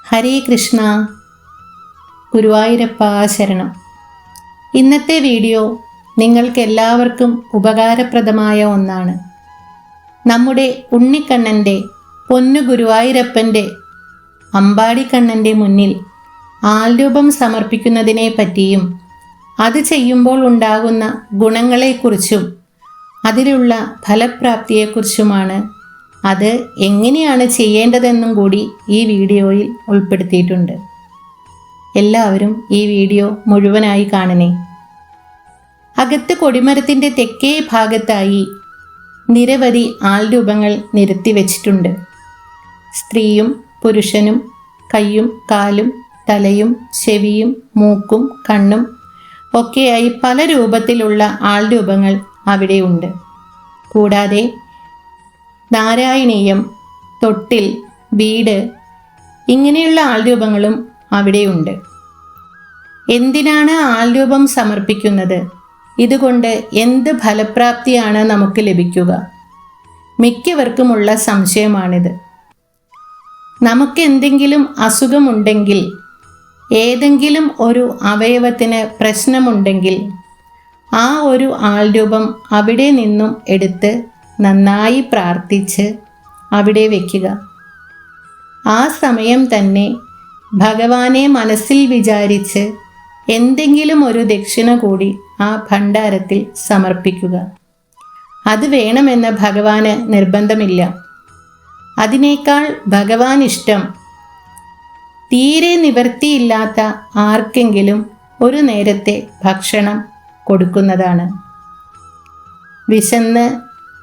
ഹരേ കൃഷ്ണ. ഗുരുവായൂരപ്പ ശരണം. ഇന്നത്തെ വീഡിയോ നിങ്ങൾക്കെല്ലാവർക്കും ഉപകാരപ്രദമായ ഒന്നാണ്. നമ്മുടെ ഉണ്ണിക്കണ്ണൻ്റെ, പൊന്നു ഗുരുവായൂരപ്പൻ്റെ, അമ്പാടിക്കണ്ണൻ്റെ മുന്നിൽ ആൾരൂപം സമർപ്പിക്കുന്നതിനെ പറ്റിയും അത് ചെയ്യുമ്പോൾ ഉണ്ടാകുന്ന ഗുണങ്ങളെക്കുറിച്ചും അതിലുള്ള ഫലപ്രാപ്തിയെക്കുറിച്ചുമാണ്. അത് എങ്ങനെയാണ് ചെയ്യേണ്ടതെന്നും കൂടി ഈ വീഡിയോയിൽ ഉൾപ്പെടുത്തിയിട്ടുണ്ട്. എല്ലാവരും ഈ വീഡിയോ മുഴുവനായി കാണണേ. അകത്ത് കൊടിമരത്തിൻ്റെ തെക്കേ ഭാഗത്തായി നിരവധി ആൾരൂപങ്ങൾ നിരത്തി വച്ചിട്ടുണ്ട്. സ്ത്രീയും പുരുഷനും കൈയും കാലും തലയും ചെവിയും മൂക്കും കണ്ണും ഒക്കെയായി പല രൂപത്തിലുള്ള ആൾരൂപങ്ങൾ അവിടെയുണ്ട്. കൂടാതെ നാരായണീയം, തൊട്ടിൽ, വീട് ഇങ്ങനെയുള്ള ആൾരൂപങ്ങളും അവിടെയുണ്ട്. എന്തിനാണ് ആൾരൂപം സമർപ്പിക്കുന്നത്? ഇതുകൊണ്ട് എന്ത് ഫലപ്രാപ്തിയാണ് നമുക്ക് ലഭിക്കുക? മിക്കവർക്കുമുള്ള സംശയമാണിത്. നമുക്ക് എന്തെങ്കിലും അസുഖമുണ്ടെങ്കിൽ, ഏതെങ്കിലും ഒരു അവയവത്തിന് പ്രശ്നമുണ്ടെങ്കിൽ ആ ഒരു ആൾരൂപം അവിടെ നിന്നും എടുത്ത് നന്നായി പ്രാർത്ഥിച്ച് അവിടെ വയ്ക്കുക. ആ സമയം തന്നെ ഭഗവാനെ മനസ്സിൽ വിചാരിച്ച് എന്തെങ്കിലും ഒരു ദക്ഷിണ കൂടി ആ ഭണ്ഡാരത്തിൽ സമർപ്പിക്കുക. അത് വേണമെന്ന് ഭഗവാന് നിർബന്ധമില്ല. അതിനേക്കാൾ ഭഗവാൻ ഇഷ്ടം തീരെ നിവൃത്തിയില്ലാത്ത ആർക്കെങ്കിലും ഒരു നേരത്തെ ഭക്ഷണം കൊടുക്കുന്നതാണ്. വിശന്ന്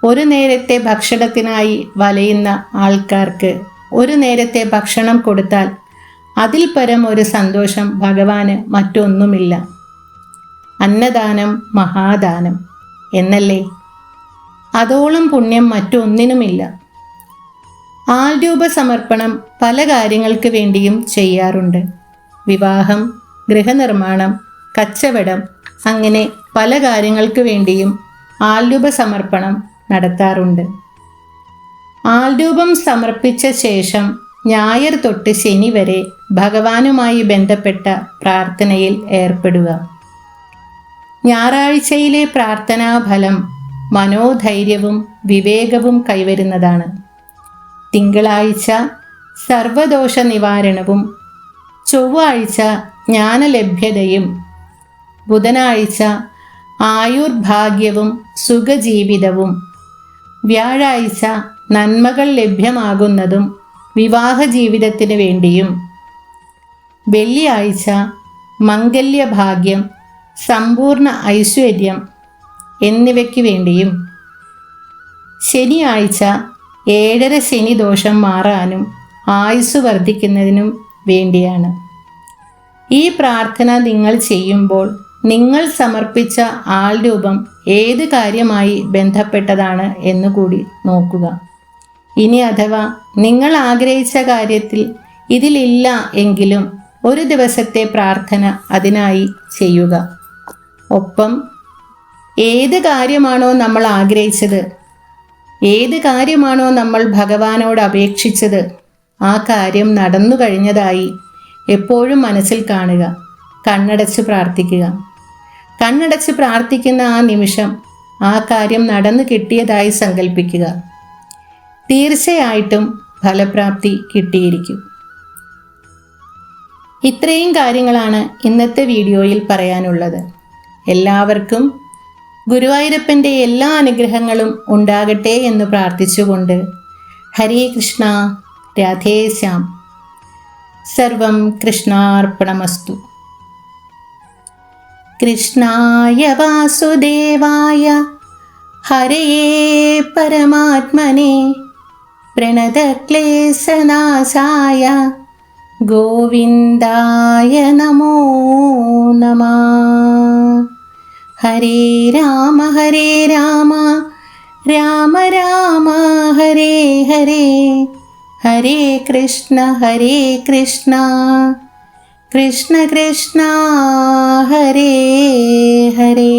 ഒരു നേരത്തെ ഭക്ഷണത്തിനായി വലയുന്ന ആൾക്കാർക്ക് ഒരു നേരത്തെ ഭക്ഷണം കൊടുത്താൽ അതിൽ പരം ഒരു സന്തോഷം ഭഗവാന് മറ്റൊന്നുമില്ല. അന്നദാനം മഹാദാനം എന്നല്ലേ? അതോളം പുണ്യം മറ്റൊന്നിനുമില്ല. ആൾരൂപ സമർപ്പണം പല കാര്യങ്ങൾക്ക് വേണ്ടിയും ചെയ്യാറുണ്ട്. വിവാഹം, ഗൃഹനിർമ്മാണം, കച്ചവടം, അങ്ങനെ പല കാര്യങ്ങൾക്ക് വേണ്ടിയും ആൾരൂപ സമർപ്പണം നടത്താറുണ്ട്. ആൾരൂപം സമർപ്പിച്ച ശേഷം ഞായർ തൊട്ട് ശനി വരെ ഭഗവാനുമായി ബന്ധപ്പെട്ട പ്രാർത്ഥനയിൽ ഏർപ്പെടുക. ഞായറാഴ്ചയിലെ പ്രാർത്ഥനാഫലം മനോധൈര്യവും വിവേകവും കൈവരുന്നതാണ്. തിങ്കളാഴ്ച സർവദോഷ നിവാരണവും, ചൊവ്വാഴ്ച ജ്ഞാനലഭ്യതയും, ബുധനാഴ്ച ആയുർഭാഗ്യവും സുഖജീവിതവും, വ്യാഴാഴ്ച നന്മകൾ ലഭ്യമാകുന്നതും വിവാഹ ജീവിതത്തിന് വേണ്ടിയും, വെള്ളിയാഴ്ച മംഗല്യഭാഗ്യം, സമ്പൂർണ്ണ ഐശ്വര്യം എന്നിവയ്ക്ക് വേണ്ടിയും, ശനിയാഴ്ച 7.5 ശനി ദോഷം മാറാനും ആയുസ് വർദ്ധിക്കുന്നതിനും വേണ്ടിയാണ്. ഈ പ്രാർത്ഥന നിങ്ങൾ ചെയ്യുമ്പോൾ നിങ്ങൾ സമർപ്പിച്ച ആൾരൂപം ഏത് കാര്യമായി ബന്ധപ്പെട്ടതാണ് എന്നുകൂടി നോക്കുക. ഇനി അഥവാ നിങ്ങൾ ആഗ്രഹിച്ച കാര്യത്തിൽ ഇതിലില്ല എങ്കിലും ഒരു ദിവസത്തെ പ്രാർത്ഥന അതിനായി ചെയ്യുക. ഒപ്പം ഏത് കാര്യമാണോ നമ്മൾ ആഗ്രഹിച്ചത്, ഏത് കാര്യമാണോ നമ്മൾ ഭഗവാനോട് അപേക്ഷിച്ചത്, ആ കാര്യം നടന്നു കഴിഞ്ഞതായി എപ്പോഴും മനസ്സിൽ കാണുക. കണ്ണടച്ച് പ്രാർത്ഥിക്കുക. കണ്ണടച്ച് പ്രാർത്ഥിക്കുന്ന ആ നിമിഷം ആ കാര്യം നടന്നു കിട്ടിയതായി സങ്കല്പിക്കുക. തീർച്ചയായിട്ടും ഫലപ്രാപ്തി കിട്ടിയിരിക്കും. ഇത്രയും കാര്യങ്ങളാണ് ഇന്നത്തെ വീഡിയോയിൽ പറയാനുള്ളത്. എല്ലാവർക്കും ഗുരുവായൂരപ്പൻ്റെ എല്ലാ അനുഗ്രഹങ്ങളും ഉണ്ടാകട്ടെ എന്ന് പ്രാർത്ഥിച്ചുകൊണ്ട് ഹരേ കൃഷ്ണ, രാധേ ശ്യാം. സർവം കൃഷ്ണാർപ്പണമസ്തു. കൃഷ്ണായ വാസുദേവായ ഹരയേ പരമാത്മനെ പ്രണതക്ലേശനാശായ ഗോവിന്ദായ നമോ നമഃ. ഹരേ രാമ രാമ രാമ ഹരേ ഹരേ, ഹരേ കൃഷ്ണ കൃഷ്ണ കൃഷ്ണ ഹരേ ഹരേ.